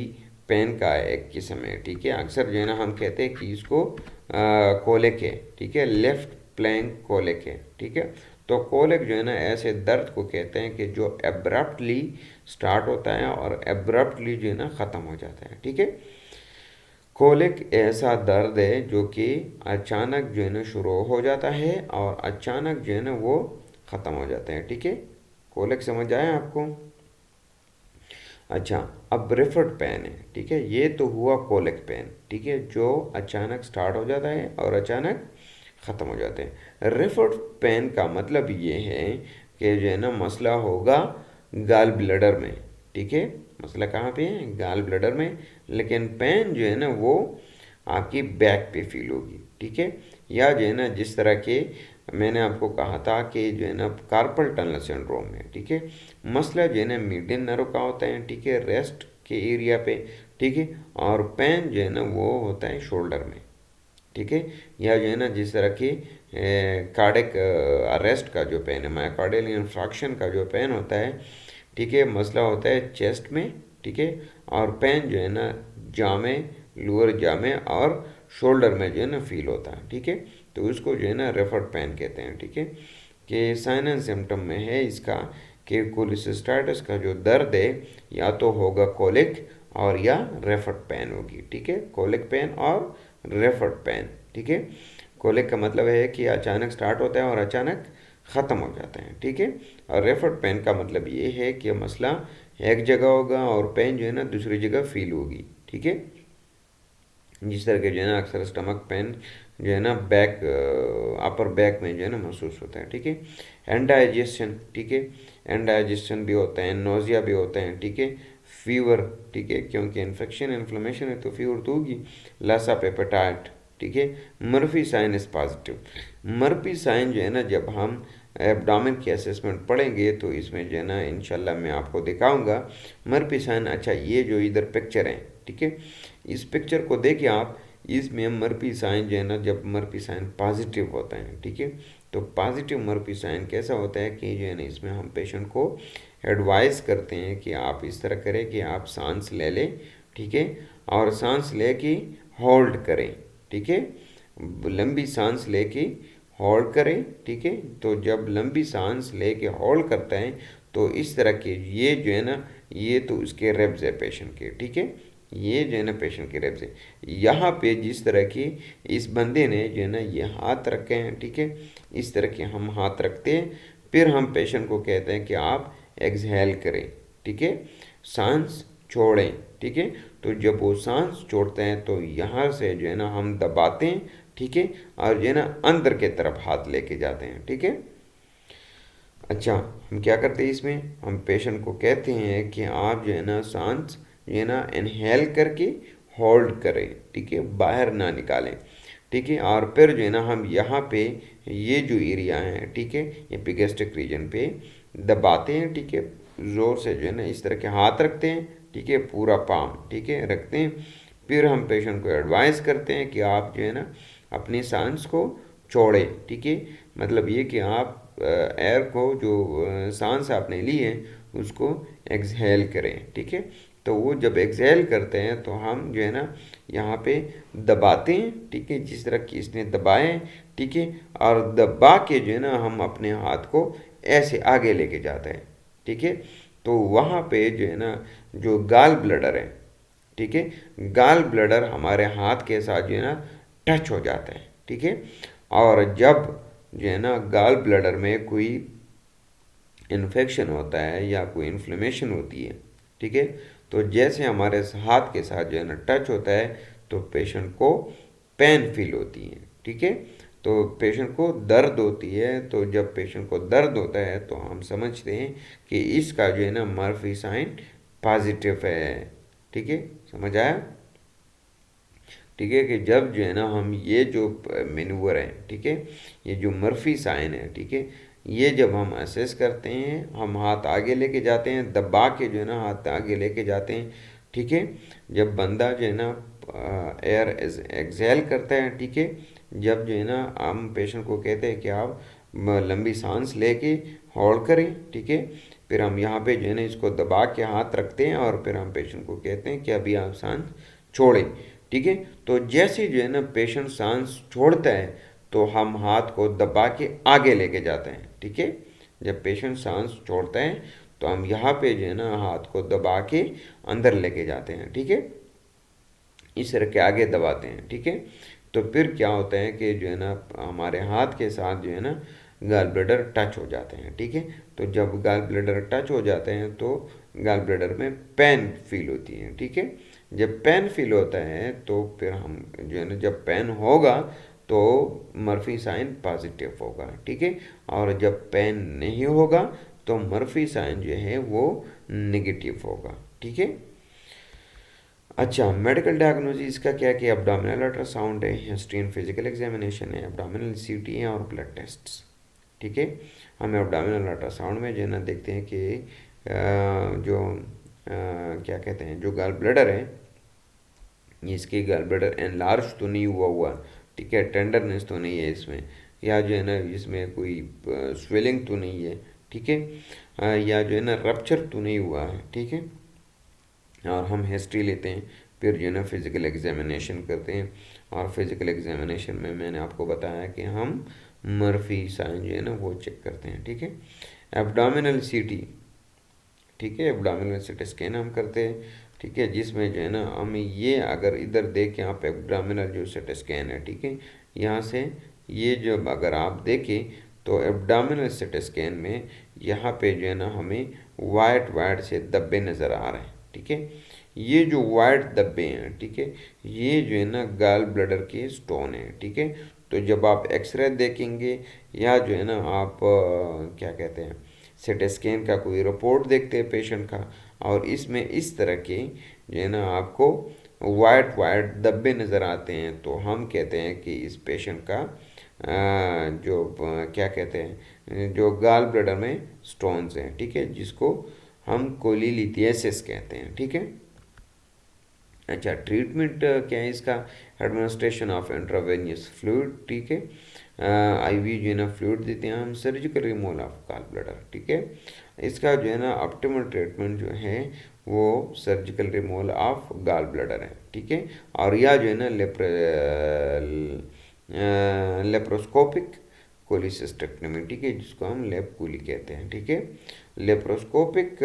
पेन का एक किस्म है, ठीक है। अक्सर जो है ना हम कहते हैं कि इसको कोलिक है, ठीक है, लेफ्ट प्लैंक कोलिक है, ठीक है। तो कोलिक जो है ना ऐसे दर्द को कहते हैं कि जो एब्रप्टली स्टार्ट होता है और एब्रप्टली जो है ना ख़त्म हो जाता है, ठीक है। कोलिक ऐसा दर्द है जो कि अचानक जो है ना शुरू हो जाता है और अचानक जो है ना वो ख़त्म हो जाता है, ठीक है। कोलिक समझ आया आपको? अच्छा, अब रेफर्ड पेन है, ठीक है, ये तो हुआ कोलिक पेन, ठीक है, जो अचानक स्टार्ट हो जाता है और अचानक ख़त्म हो जाते हैं। रेफर्ड पेन का मतलब ये है कि जो है ना मसला होगा गाल ब्लैडर में, ठीक है, मसला कहाँ पे है, गाल ब्लैडर में, लेकिन पेन जो है ना वो आपकी बैक पे फील होगी, ठीक है। या जो है ना जिस तरह के मैंने आपको कहा था कि जो है ना कार्पल टनल सिंड्रोम में, ठीक है, मसला जो है ना मीडियन नर्व का होता है, ठीक है, रेस्ट के एरिया पे, ठीक है, और पेन जो है ना वो होता है शोल्डर में, ठीक है। या जो है ना जिस तरह की कार्डिक अरेस्ट का जो पेन है, मायोकार्डियल इंफ्रैक्शन का जो पेन होता है, ठीक है, मसला होता है चेस्ट में, ठीक है, और पेन जो है ना जामे, लोअर जामे और शोल्डर में जो है ना फील होता है, ठीक है। तो उसको जो है ना रेफर्ड पेन कहते हैं, ठीक है। कि साइन एंड सिम्टम में है इसका कि कोलिसिस्टाइटिस का जो दर्द है या तो होगा कोलिक और या रेफर्ड पेन होगी, ठीक है, कोलिक पेन और रेफर्ड पेन, ठीक है। कोलिक का मतलब है कि अचानक स्टार्ट होता है और अचानक ख़त्म हो जाता है, ठीक है। और रेफर्ड पेन का मतलब ये है कि मसला एक जगह होगा और पेन जो है ना दूसरी जगह फील होगी, ठीक है। जिस तरह के जो है ना अक्सर स्टमक पेन जो है ना बैक अपर बैक में जो है ना महसूस होता है, ठीक है। एंडाइजेशन, ठीक है, एंडाइजेशन भी होता है, नोजिया भी होता है, ठीक है। फीवर, ठीक है, क्योंकि इन्फेक्शन इन्फ्लेमेशन है तो फीवर तो होगी। लसा पेपेटाइट, ठीक है। Murphy sign is positive. Murphy sign जो है ना जब हम एब्डोमेन की असेसमेंट पढ़ेंगे तो इसमें जो है ना इंशाल्लाह मैं आपको दिखाऊंगा मर्फी साइन। अच्छा, ये जो इधर पिक्चर है, ठीक है, इस पिक्चर को देखिए आप, इसमें मर्फी साइन जो है ना जब मर्फी साइन पॉजिटिव होता है, ठीक है, तो पॉजिटिव मर्फी साइन कैसा होता है कि जो है ना इसमें हम पेशेंट को एडवाइस करते हैं कि आप इस तरह करें कि आप सांस ले लें, ठीक है, और सांस ले के होल्ड करें, ठीक है, लंबी सांस लेके होल्ड करें, ठीक है। तो जब लंबी सांस लेके होल्ड करता है तो इस तरह के ये जो है ना ये तो उसके रेब्स है पेशेंट के, ठीक है, ये जो है ना पेशेंट के रेब्स है। यहाँ पे जिस तरह की इस बंदे ने जो है ना ये हाथ रखे हैं, ठीक है, इस तरह के हम हाथ रखते हैं, फिर हम पेशेंट को कहते हैं कि आप एक्सहेल करें, ठीक है, सांस छोड़ें, ठीक है। तो जब वो सांस छोड़ते हैं तो यहाँ से जो है ना हम दबाते हैं, ठीक है, और जो है ना अंदर के तरफ हाथ लेके जाते हैं, ठीक है। अच्छा, हम क्या करते हैं इसमें, हम पेशेंट को कहते हैं कि आप जो है ना सांस जो है ना इनहेल करके होल्ड करें, ठीक है, बाहर ना निकालें, ठीक है। और फिर जो है ना हम यहाँ पे ये जो एरिया है, ठीक है, एपिगैस्ट्रिक रीजन पे दबाते हैं, ठीक है, ज़ोर से जो है ना इस तरह के हाथ रखते हैं, ठीक है, पूरा पाम, ठीक है, रखते हैं। फिर हम पेशेंट को एडवाइस करते हैं कि आप जो है ना अपनी सांस को छोड़ें, ठीक है, मतलब ये कि आप एयर को जो सांस आपने ली है उसको एक्सहेल करें, ठीक है। तो वो जब एक्सहेल करते हैं तो हम जो है ना यहाँ पे दबाते हैं, ठीक है, जिस तरह की इसने दबाए, ठीक है, और दबा के जो है ना हम अपने हाथ को ऐसे आगे लेके जाते हैं, ठीक है। तो वहाँ पे जो है ना जो गाल ब्लडर है, ठीक है, गाल ब्लडर हमारे हाथ के साथ जो है ना टच हो जाता है, ठीक है। और जब जो है ना गाल ब्लडर में कोई इन्फेक्शन होता है या कोई इन्फ्लेमेशन होती है, ठीक है, तो जैसे हमारे हाथ के साथ जो है ना टच होता है तो पेशेंट को पेन फील होती है, ठीक है, तो पेशेंट को दर्द होती है। तो जब पेशेंट को दर्द होता है तो हम समझते हैं कि इसका जो है ना मर्फी साइन पॉजिटिव है, ठीक है, समझ आया, ठीक है। कि जब जो है ना हम ये जो मेनूवर है, ठीक है, ये जो मर्फी साइन है, ठीक है, ये जब हम असेस करते हैं हम हाथ आगे लेके जाते हैं, दबा के जो है ना हाथ आगे लेके जाते हैं, ठीक है। जब बंदा जो है ना एयर एक्सहेल करता है, ठीक है, जब जो है ना हम पेशेंट को कहते हैं कि आप लंबी सांस लेके होल्ड करें, ठीक है, फिर हम यहाँ पे जो है ना इसको दबा के हाथ रखते हैं और फिर हम पेशेंट को कहते हैं कि अभी आप सांस छोड़ें, ठीक है। तो जैसे जो है ना पेशेंट सांस छोड़ता है तो हम हाथ को दबा के आगे लेके जाते हैं, ठीक है। जब पेशेंट सांस छोड़ता है तो हम यहाँ पे जो है ना हाथ को दबा के अंदर लेके जाते हैं, ठीक है, इस तरह के आगे दबाते हैं, ठीक है। तो फिर क्या होता है कि जो है ना हमारे हाथ के साथ जो है ना गाल ब्लैडर टच हो जाते हैं, ठीक है। तो जब गाल ब्लैडर टच हो जाते हैं तो गाल ब्लैडर में पेन फील होती है, ठीक है। जब पेन फील होता है तो फिर हम जो है ना जब पेन होगा तो मर्फी साइन पॉजिटिव होगा, ठीक है, और जब पेन नहीं होगा तो मर्फी साइन जो है वो नेगेटिव होगा, ठीक है। अच्छा, मेडिकल डायग्नोसिस का क्या कि एब्डोमिनल अल्ट्रासाउंड है, हिस्ट्री एंड फिजिकल एग्जामिनेशन है, एब्डोमिनल सीटी है और ब्लड टेस्ट्स, ठीक है। हम एब्डोमिनल अल्ट्रासाउंड में जो है ना देखते हैं कि जो क्या कहते हैं जो गॉल ब्लैडर है इसकी गॉल ब्लैडर एनलार्ज तो नहीं हुआ, ठीक है, टेंडरनेस तो नहीं है इसमें, या जो है ना इसमें कोई स्वेलिंग तो नहीं है, ठीक है, या जो है ना रप्चर तो नहीं हुआ है, ठीक है। और हम हिस्ट्री लेते हैं, फिर जो है ना फिज़िकल एग्जामिनेशन करते हैं, और फिज़िकल एग्जामिनेशन में मैंने आपको बताया कि हम मर्फी साइन जो है ना वो चेक करते हैं, ठीक है। एब्डोमिनल सीटी, ठीक है, एब्डोमिनल सीटी स्कैन हम करते हैं, ठीक है, जिसमें जो है ना हम ये अगर इधर देखें आप एब्डोमिनल जो सेट स्कैन है, ठीक है, यहाँ से ये जब अगर आप देखें तो एब्डोमिनल सेट स्कैन में यहाँ पे जो है ना हमें वाइट वाइट से धब्बे नज़र आ रहे हैं, ठीक है। ये जो वाइट धब्बे हैं, ठीक है, ये जो है ना गॉल ब्लैडर के स्टोन है, ठीक है। तो जब आप एक्सरे देखेंगे या जो है ना आप क्या कहते हैं सिटी स्कैन का कोई रिपोर्ट देखते हैं पेशेंट का, और इसमें इस तरह के जो है ना आपको वाइट वाइट धब्बे नज़र आते हैं, तो हम कहते हैं कि इस पेशेंट का क्या कहते हैं जो गॉल ब्लैडर में स्टोन्स हैं, ठीक है, जिसको हम कोलीलिथियासिस कहते हैं, ठीक है। अच्छा, ट्रीटमेंट क्या है इसका? एडमिनिस्ट्रेशन ऑफ इंट्रावेनियस फ्लूइड, ठीक है, आईवी जो है ना फ्लूइड देते हैं हम, surgical removal of gall bladder, ठीक है। इसका जो है ना ऑप्टिमल ट्रीटमेंट जो है वो surgical removal of gall bladder है, ठीक है। और या जो है ना लेप्रोस्कोपिक कोलिसिस्टेक्टमी, ठीक है, जिसको हम लेप कूली कहते हैं, ठीक है। लेप्रोस्कोपिक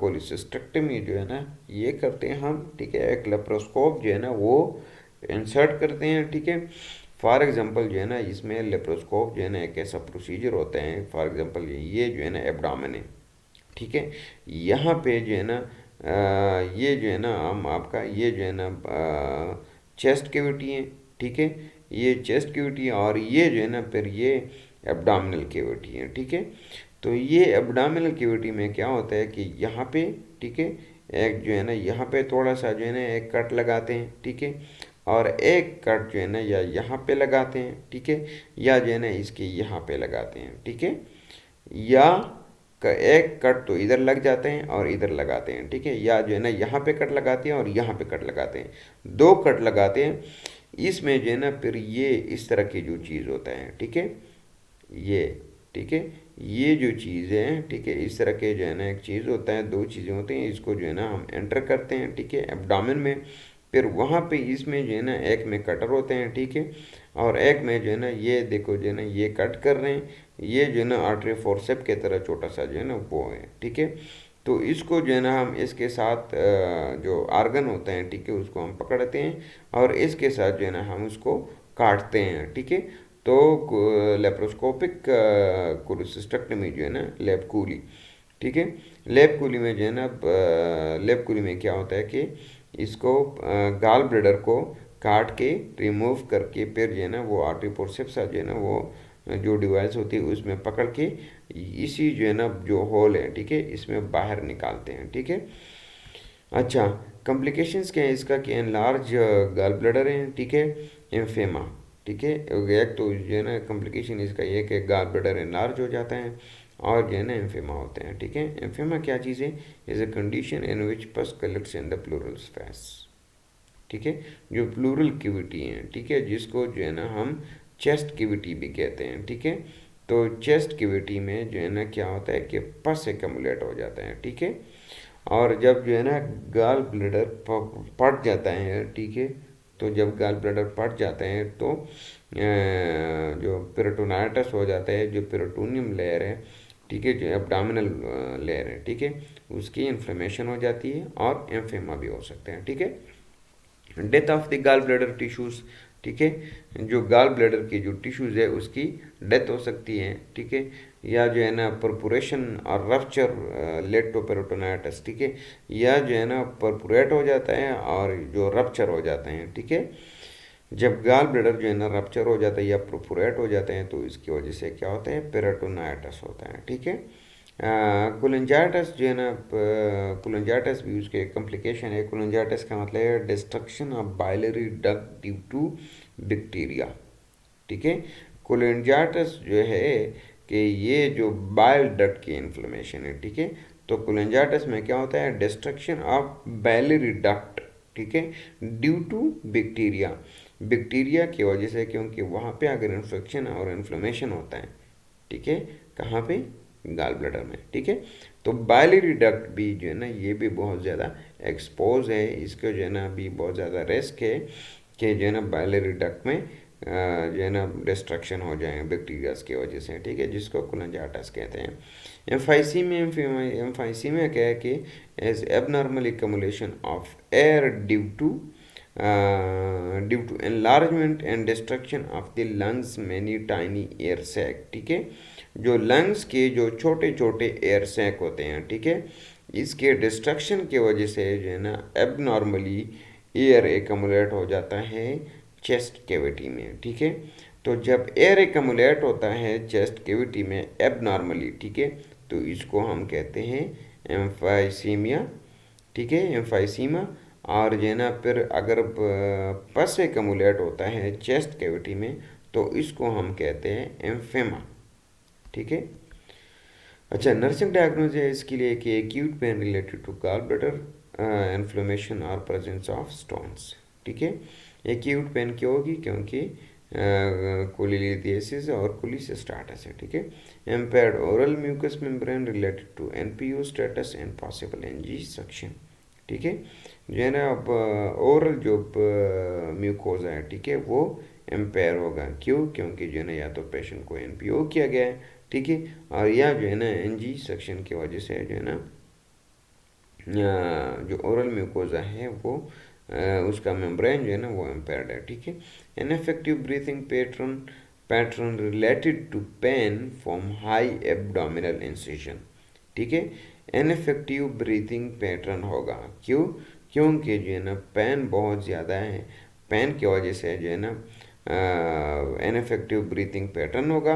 कोलिसिस्टेक्टमी जो है ना ये करते हैं हम, ठीक है। एक लेप्रोस्कोप जो है ना वो इंसर्ट करते हैं, ठीक है। फॉर एग्जांपल जो है ना इसमें लेप्रोस्कोप जो है ना एक ऐसा प्रोसीजर होता है, फॉर एग्जांपल ये जो है ना एब्डोमेन है, ठीक है। यहाँ पे जो है ना ये जो है ना हम आपका ये जो है ना चेस्ट कैविटी है, ठीक है, ये चेस्ट कैविटी है, और ये जो है ना फिर ये एब्डोमिनल कैविटी है, ठीक है। तो ये एब्डोमिनल कैविटी में क्या होता है कि यहाँ पे, ठीक है, एक जो है ना यहाँ पे थोड़ा सा जो है ना एक कट लगाते हैं, ठीक है, और एक कट जो है ना या यहाँ पे लगाते हैं, ठीक है, या जो है ना इसके यहाँ पे लगाते हैं, ठीक है, या एक कट तो इधर लग जाते हैं और इधर लगाते हैं, ठीक है, या जो है ना यहाँ पे कट लगाते हैं और यहाँ पे कट लगाते हैं, दो कट लगाते हैं। इसमें जो है ना फिर ये इस तरह की जो चीज़ होता है, ठीक है, ये, ठीक है, ये जो चीज़ है, ठीक है, इस तरह के जो है ना एक चीज़ होता है, दो चीज़ें होती हैं, इसको जो है ना हम एंटर करते हैं, ठीक है, एब्डोमेन में। फिर वहाँ पे इसमें जो है ना एक में कटर होते हैं, ठीक है, और एक में जो है ना ये देखो जो है ना ये कट कर रहे हैं, ये जो है ना आर्टरी फोर्सेप के तरह छोटा सा जो है ना वो है, ठीक है। तो इसको जो है ना हम इसके साथ जो आर्गन होते हैं, ठीक है, उसको हम पकड़ते हैं और इसके साथ जो है ना हम उसको काटते हैं, ठीक है। तो लेप्रोस्कोपिक कोलिसिस्टेक्टमी जो है ना लेप कूली, ठीक है, लेप कूली में जो है ना लेप कूली में क्या होता है कि इसको गाल ब्लैडर को काट के रिमूव करके फिर जो है ना वो आर्टरी फोर्सेप्स जो है ना वो जो डिवाइस होती है उसमें पकड़ के इसी जो है ना जो होल है, ठीक है, इसमें बाहर निकालते हैं, ठीक है। अच्छा, कॉम्प्लिकेशंस क्या है इसका कि एनलार्ज गॉल ब्लैडर है, ठीक है, एम्फेमा, ठीक है, एक तो जो है ना कॉम्प्लिकेशन इसका ये कि गॉल ब्लैडर एनलार्ज हो जाता है और जो है ना एम्फेमा होते हैं, ठीक है। एम्फेमा क्या चीज़ है? इज़ अ कंडीशन इन विच पस collects in the plural space, ठीक है, जो प्लूरल कैविटी है, ठीक है, जिसको जो है ना हम चेस्ट कैविटी भी कहते हैं, ठीक है। तो चेस्ट कैविटी में जो है ना क्या होता है कि पस एक्यूमुलेट हो जाता है, ठीक है, और जब जो है ना गॉल ब्लैडर फट जाता है, ठीक है, तो जब गॉल ब्लैडर फट जाते हैं तो जो पेरिटोनाइटिस हो जाता है, जो पेरिटोनियम लेयर है, ठीक है, जो एब्डोमिनल लेयर है, ठीक है, उसकी इन्फ्लेमेशन हो जाती है और एम्फेमा भी हो सकते हैं, ठीक है। Death of the gall bladder tissues, ठीक है, जो गॉल ब्लैडर की जो टिश्यूज है उसकी डेथ हो सकती है, ठीक है, या जो है ना परपुरेशन और रफ्चर लेड टू पेरिटोनाइटिस, ठीक है, या जो है ना परपुरेट हो जाता है और जो रप्चर हो जाते हैं, ठीक है। जब गॉल ब्लैडर जो है ना रप्चर हो जाता है या परपुरेट हो जाते हैं तो इसकी वजह से क्या होता है? पेरिटोनाइटिस होता है, ठीक है। कोलेंजाइटिस जो है ना कोलेंजाइटिस भी उसके कॉम्प्लिकेशन है। कोलेंजाइटिस का मतलब है destruction of biliary duct due to bacteria, ठीक है। कोलेंजाइटिस जो है कि ये जो बाइल डक्ट की इन्फ्लेमेशन है, ठीक है। तो कोलेंजाइटिस में क्या होता है? डिस्ट्रक्शन ऑफ बाइलरी डक्ट, ठीक है, ड्यू टू बैक्टीरिया, बैक्टीरिया की वजह से, क्योंकि वहाँ पे अगर इन्फेक्शन और इन्फ्लेमेशन होता है, ठीक है, कहाँ पे? गॉल ब्लैडर में, ठीक है। तो बाइलरी डक्ट भी जो है ना ये भी बहुत ज़्यादा एक्सपोज है, इसको जो है ना अभी बहुत ज़्यादा रिस्क है कि जो है ना बाइलरी डक्ट में जो है ना डिस्ट्रक्शन हो जाए बैक्टीरियाज की वजह से, ठीक है, जिसको कोलेंजाइटिस कहते हैं। एम्फाइसीमिया क्या है कि as abnormal accumulation of air due to enlargement and destruction of the lungs many tiny air sac, ठीक है, जो लंग्स के जो छोटे छोटे एयर सैक होते हैं, ठीक है, इसके डिस्ट्रक्शन की वजह से जो है ना एबनॉर्मली एयर एकमुलेट हो जाता है चेस्ट कैविटी में, ठीक है। तो जब एयर एकमुलेट होता है चेस्ट कैविटी में एबनॉर्मली, ठीक है, तो इसको हम कहते हैं एम्फाइसीमिया, ठीक है, एम्फाइसीमा। और जो है ना फिर अगर पस एकमुलेट होता है चेस्ट कैविटी में तो इसको हम कहते हैं एम्फेमा, ठीक है। अच्छा, नर्सिंग डायग्नोज है इसके लिए कि acute pain related to gall bladder inflammation और प्रेजेंस ऑफ स्टोन्स, ठीक है। एक्यूट पेन क्यों होगी? क्योंकि कोलिलिथियासिस और कोलिसिस्टाटिस है, ठीक है। Impaired oral mucous membrane related to NPO status and possible NG suction, ठीक है। जो है ना अब ओरल जो म्यूकोजा है, ठीक है, वो एम्पेयर होगा। क्यों? क्योंकि जो है ना या तो पेशेंट को एनपीओ किया गया है, ठीक है, और या जो है ना एनजी सेक्शन की वजह से जो है ना जो ओरल म्यूकोजा है वो उसका मेम्ब्रेन जो है ना वो एम्पेयर्ड है, ठीक है। Ineffective breathing pattern related to pain from high abdominal incision, ठीक है। इनफेक्टिव ब्रीथिंग पैटर्न होगा। क्यों? क्योंकि जो है ना पेन बहुत ज़्यादा है, पेन की वजह से जो है ना इनफेक्टिव ब्रीथिंग पैटर्न होगा।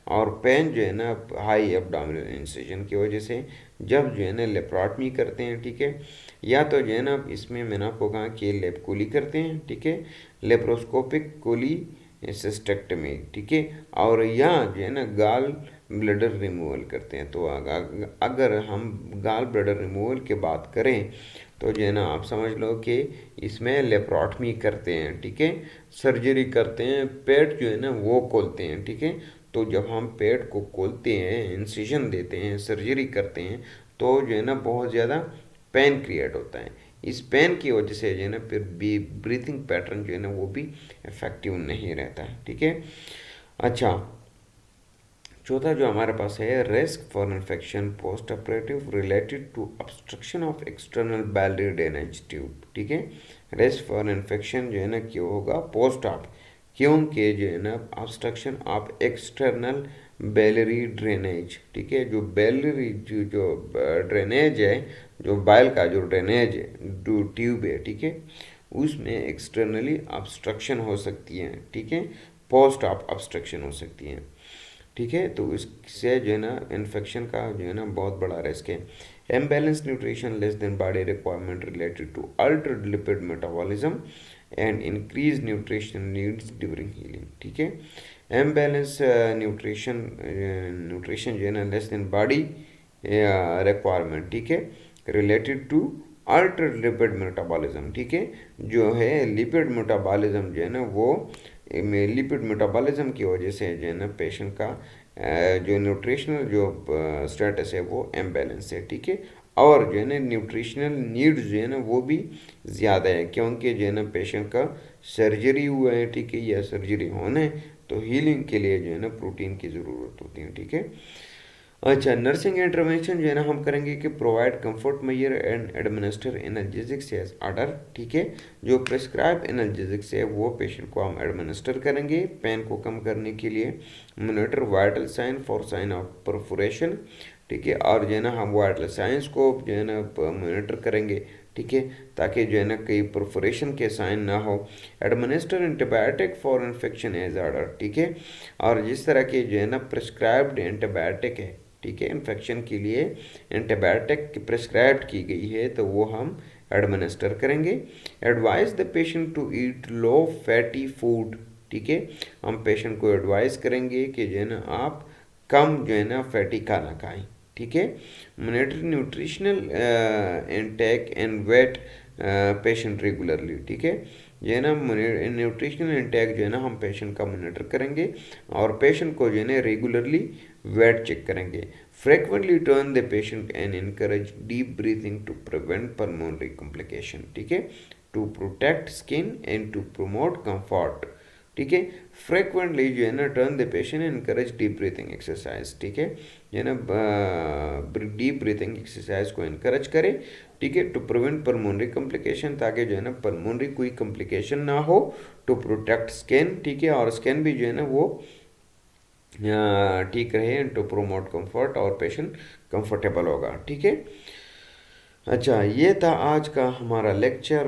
और पेन जो है ना हाई एब्डोमिनल इंसिजन की वजह से जब जो है ना लेप्रोटमी करते हैं, ठीक है, या तो जो है ना इसमें मैंने आपको कहा कि लेप कोली करते हैं, ठीक है, लेप्रोस्कोपिक कोली सिस्टेक्टमी, ठीक है, और या जो है ना गाल ब्लडर रिमूवल करते हैं। तो अगर हम गाल ब्लडर रिमूवल की बात करें तो जो है ना आप समझ लो कि इसमें लेप्रोटमी करते हैं, ठीक है, सर्जरी करते हैं, पेट जो है ना वो खोलते हैं, ठीक है। तो जब हम पेट को खोलते हैं, इंसिजन देते हैं, सर्जरी करते हैं, तो जो है ना बहुत ज़्यादा पेन क्रिएट होता है। इस पेन की वजह से जो है ना फिर भी ब्रीथिंग पैटर्न जो है ना वो भी इफेक्टिव नहीं रहता है, ठीक है। अच्छा, चौथा जो हमारे पास है risk for infection post operative related to obstruction of external biliary drainage tube, ठीक है। रिस्क फॉर इन्फेक्शन जो है ना क्यों होगा पोस्ट ऑप? क्योंकि जो है ना obstruction of external biliary drainage, ठीक है, जो बैलरी जो ड्रेनेज है, जो बाइल का जो ड्रेनेज जो ट्यूब है, ठीक है, उसमें एक्सटर्नली ऑब्स्ट्रक्शन हो सकती है, ठीक है, पोस्ट ऑप ऑब्स्ट्रक्शन हो सकती है, ठीक है। तो इससे जो है ना इन्फेक्शन का जो है ना बहुत बड़ा रिस्क है। Imbalance nutrition less than body requirement related to altered lipid metabolism and increase nutrition needs during healing, ठीक है। इम्बैलेंस न्यूट्रिशन जो है ना लेस देन बॉडी रिक्वायरमेंट, ठीक है, related to altered lipid metabolism, ठीक है, जो है लिपिड मेटाबॉलिज्म जो है ना वो लिपिड मेटाबॉलिज्म की वजह से जो है ना पेशेंट का जो न्यूट्रिशनल जो स्टेटस है वो इम्बैलेंस है, ठीक है। और जो है ना न्यूट्रिशनल नीड्स जो है ना वो भी ज़्यादा है, क्योंकि जो है ना पेशेंट का सर्जरी हुआ है, ठीक है, या सर्जरी होना है, तो हीलिंग के लिए जो है ना प्रोटीन की ज़रूरत होती है, ठीक है। अच्छा, नर्सिंग इंटरवेंशन जो है ना हम करेंगे कि provide comfort measure and administer analgesics as order, ठीक है। जो प्रिस्क्राइब एनाल्जेसिक्स है वो पेशेंट को हम एडमिनिस्टर करेंगे पेन को कम करने के लिए। Monitor vital sign for sign of perforation, ठीक है, और जो है ना हम वाइटल साइंस को जो है ना मोनिटर करेंगे, ठीक है, ताकि जो है ना कहीं परफोरेशन के साइन ना हो। Administer antibiotic for infection as order, ठीक है, और जिस तरह के जो है ना प्रिस्क्राइब्ड एंटीबायोटिक है, ठीक है, इन्फेक्शन के लिए एंटीबायोटिक प्रिस्क्राइब की गई है तो वो हम एडमिनिस्टर करेंगे। Advise the patient to eat low fatty food, ठीक है, हम पेशेंट को एडवाइस करेंगे कि जो है ना आप कम जो है ना फैटी खाना खाएं, ठीक है। Monitor nutritional intake and weight patient regularly, ठीक है, जो है ना न्यूट्रिशनल इंटेक जो है ना हम पेशेंट का मॉनिटर करेंगे और पेशेंट को जो है ना रेगुलरली वेट चेक करेंगे। Frequently turn the patient and encourage deep breathing to prevent pulmonary complication, ठीक है, to protect skin and to promote comfort ठीक है। फ्रिक्वेंटली जो है ना turn the patient, encourage deep breathing exercise, ठीक है, जो है ना डीप ब्रीथिंग एक्सरसाइज को इनकरेज करें, ठीक है, टू प्रिवेंट पल्मोनरी कॉम्प्लिकेशन, ताकि जो है ना पल्मोनरी कोई कॉम्प्लिकेशन ना हो, टू प्रोटेक्ट स्किन, ठीक है, और स्किन भी जो है ना वो ठीक रहे, टू प्रोमोट कंफर्ट, और पेशेंट कंफर्टेबल होगा, ठीक है। अच्छा, ये था आज का हमारा लेक्चर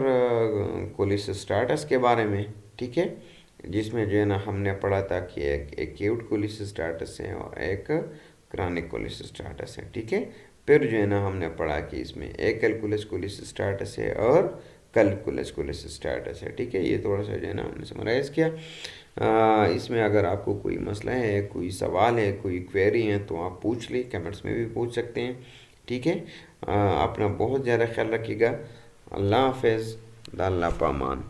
कोलिसिस्टार्टस के बारे में, ठीक है, जिसमें जो है ना हमने पढ़ा था कि एक एक्यूट कोलिसिस्टार्टस है और एक क्रॉनिक कोलिसिस्टार्टस है, ठीक है। फिर जो है ना हमने पढ़ा कि इसमें एकल कोलिसिस्टार्टस है और कल्कुलस कोलिसिस्टार्टस है, ठीक है। ये थोड़ा सा जो है ना हमने समराइज किया। इसमें अगर आपको कोई मसला है, कोई सवाल है, कोई क्वेरी है, तो आप पूछ लें, कमेंट्स में भी पूछ सकते हैं, ठीक है। अपना बहुत ज़्यादा ख्याल रखिएगा। अल्लाह हाफिज़, अल्लाह पामान।